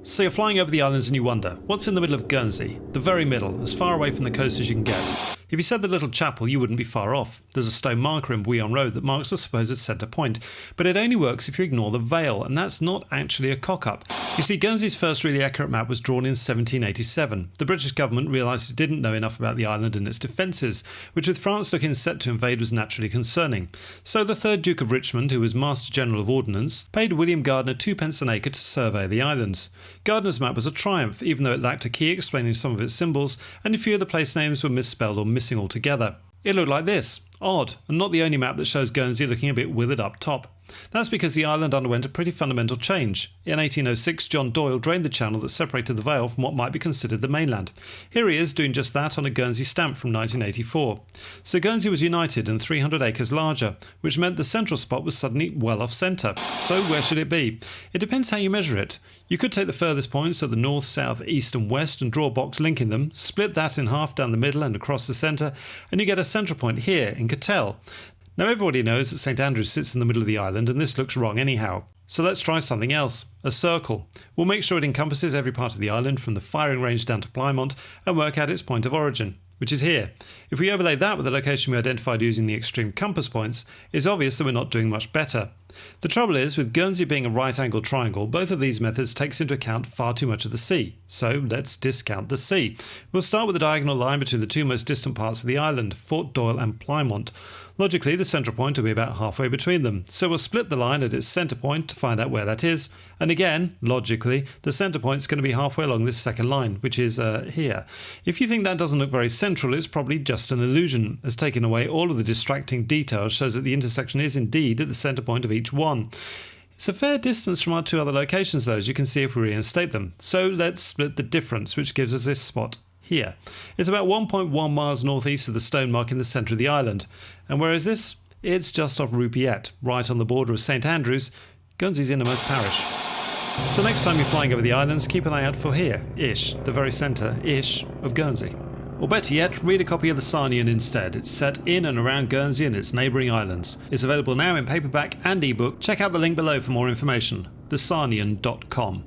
So you're flying over the islands and you wonder, what's in the middle of Guernsey? The very middle, as far away from the coast as you can get. If you said the little chapel, you wouldn't be far off. There's a stone marker in Bouillon Road that marks the supposed centre point, but it only works if you ignore the vale, and that's not actually a cock-up. You see, Guernsey's first really accurate map was drawn in 1787. The British government realised it didn't know enough about the island and its defences, which with France looking set to invade was naturally concerning. So the 3rd Duke of Richmond, who was Master General of Ordnance, paid William Gardiner 2p an acre to survey the islands. Gardiner's map was a triumph, even though it lacked a key explaining some of its symbols, and a few of the place names were misspelled or missing altogether. It looked like this. Odd, and not the only map that shows Guernsey looking a bit withered up top. That's because the island underwent a pretty fundamental change. In 1806, John Doyle drained the channel that separated the Vale from what might be considered the mainland. Here he is doing just that on a Guernsey stamp from 1984. So Guernsey was united and 300 acres larger, which meant the central spot was suddenly well off centre. So where should it be? It depends how you measure it. You could take the furthest points of the north, south, east and west and draw a box linking them, split that in half down the middle and across the centre, and you get a central point here in Catel. Now everybody knows that St Andrews sits in the middle of the island and this looks wrong anyhow. So let's try something else. A circle. We'll make sure it encompasses every part of the island from the firing range down to Plymouth and work out its point of origin, which is here. If we overlay that with the location we identified using the extreme compass points, it's obvious that we're not doing much better. The trouble is, with Guernsey being a right-angled triangle, both of these methods takes into account far too much of the sea. So let's discount the sea. We'll start with the diagonal line between the two most distant parts of the island, Fort Doyle and Plymouth. Logically, the central point will be about halfway between them, so we'll split the line at its centre point to find out where that is, and again, logically, the centre point is going to be halfway along this second line, which is here. If you think that doesn't look very central, it's probably just an illusion, as taking away all of the distracting details shows that the intersection is indeed at the centre point of each one. It's a fair distance from our two other locations though, as you can see if we reinstate them, so let's split the difference, which gives us this spot here. It's about 1.1 miles northeast of the stone mark in the centre of the island. And where is this? It's just off Rupiet, right on the border of St Andrews, Guernsey's innermost parish. So next time you're flying over the islands, keep an eye out for here-ish, the very centre-ish of Guernsey. Or better yet, read a copy of the Sarnian instead. It's set in and around Guernsey and its neighbouring islands. It's available now in paperback and ebook. Check out the link below for more information, thesarnian.com.